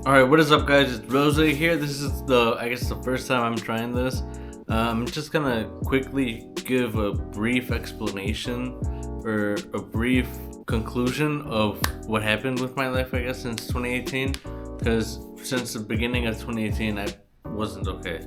Alright, what is up, guys? It's Rose here. This is the first time I'm trying this. I'm just gonna quickly give a brief explanation or a brief conclusion of what happened with my life, I guess, since 2018. Because since the beginning of 2018, I wasn't okay.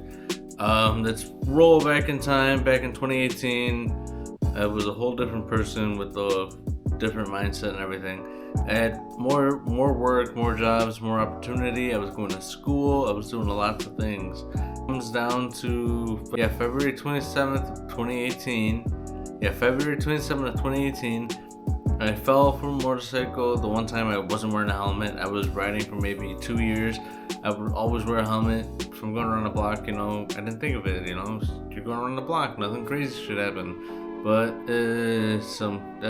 Let's roll back in time. Back in 2018, I was a whole different person with a different mindset and everything. I had more work, more jobs, more opportunity. I was going to school. I was doing a lot of things. It comes down to February 27th of 2018. February 27th of 2018. I fell from a motorcycle. The one time I wasn't wearing a helmet. I was riding for maybe 2 years. I would always wear a helmet. If I'm going around the block, I didn't think of it. You're going around the block. Nothing crazy should happen. But that's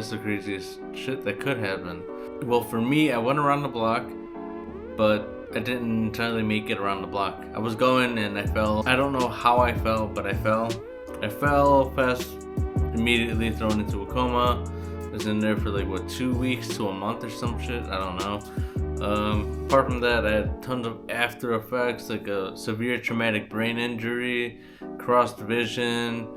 the craziest shit that could happen. Well, for me, I went around the block, but I didn't entirely make it around the block. I was going and I fell. I don't know how I fell, but I fell. I fell fast, immediately thrown into a coma. I was in there for 2 weeks to a month or some shit. I don't know. Apart from that, I had tons of after effects, like a severe traumatic brain injury, crossed vision,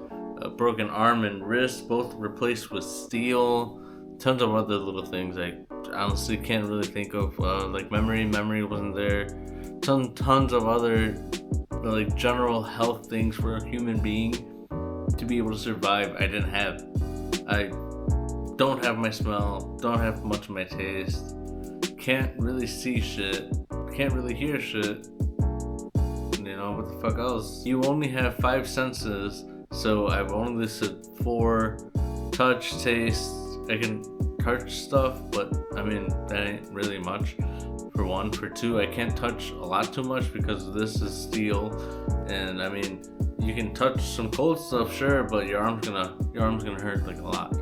a broken arm and wrist, both replaced with steel. Tons of other little things I honestly can't really think of. Memory wasn't there. Tons of other general health things for a human being to be able to survive. I didn't have. I don't have my smell. Don't have much of my taste. Can't really see shit. Can't really hear shit. What the fuck else? You only have 5 senses, so I've only listed 4: touch, taste. I can touch stuff, but that ain't really much. For one. For two, I can't touch a lot too much because this is steel, and you can touch some cold stuff, sure, but your arm's gonna hurt a lot.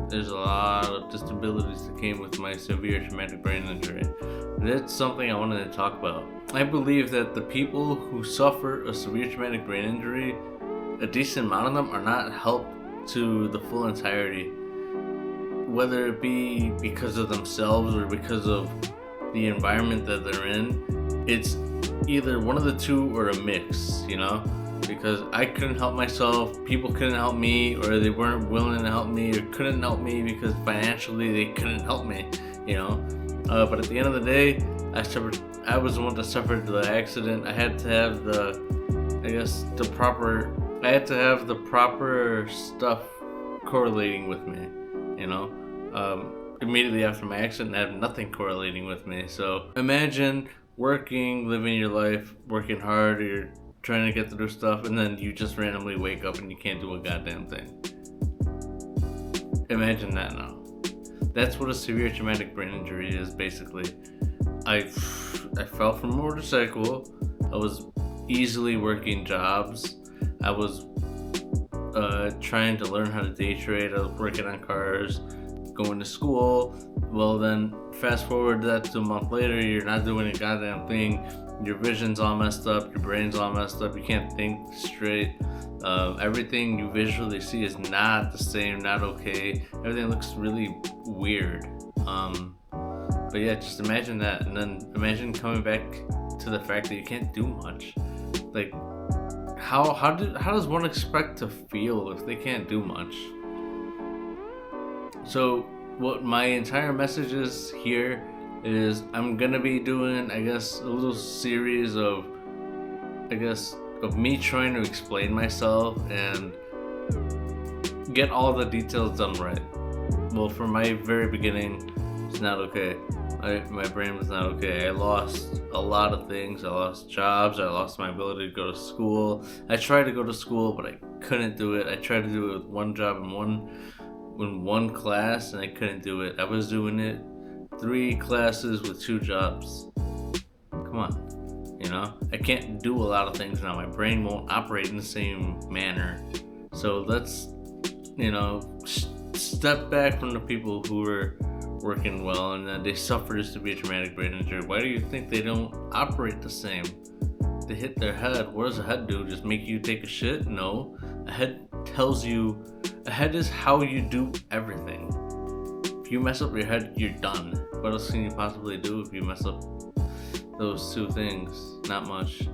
There's a lot of disabilities that came with my severe traumatic brain injury. That's something I wanted to talk about. I believe that the people who suffer a severe traumatic brain injury, a decent amount of them are not helped to the full entirety, whether it be because of themselves or because of the environment that they're in. It's either one of the two or a mix, because I couldn't help myself, people couldn't help me, or they weren't willing to help me, or couldn't help me because financially they couldn't help me, but at the end of the day, I was the one that suffered the accident. I had to have I had to have the proper stuff correlating with me, Immediately after my accident, I had nothing correlating with me. So imagine working, living your life, working hard, you're trying to get through stuff, and then you just randomly wake up and you can't do a goddamn thing. Imagine that now. That's what a severe traumatic brain injury is, basically. I fell from a motorcycle. I was easily working jobs. I was trying to learn how to day trade. I was working on cars, going to school. Well, then fast forward that to a month later, you're not doing a goddamn thing. Your vision's all messed up. Your brain's all messed up. You can't think straight. Everything you visually see is not the same, not okay. Everything looks really weird. But yeah, just imagine that, and then imagine coming back to the fact that you can't do much. How does one expect to feel if they can't do much? So what my entire message is here is I'm gonna be doing, a little series of me trying to explain myself and get all the details done right. Well, from my very beginning, it's not okay. My brain was not okay. I lost a lot of things. I lost jobs. I lost my ability to go to school. I tried to go to school, but I couldn't do it. I tried to do it with one job in one class, and I couldn't do it. I was doing it 3 classes with 2 jobs. Come on. I can't do a lot of things now. My brain won't operate in the same manner. So let's, step back from the people who were working well and then they suffered a severe traumatic brain injury. Why do you think they don't operate the same? They hit their head. What does a head do? Just make you take a shit? No. A head is how you do everything. if you mess up your head, you're done. What else can you possibly do if you mess up those two things? Not much.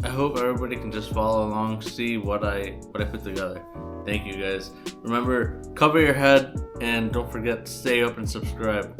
I hope everybody can just follow along, see what I put together. Thank you guys. Remember, cover your head and don't forget to stay up and subscribe.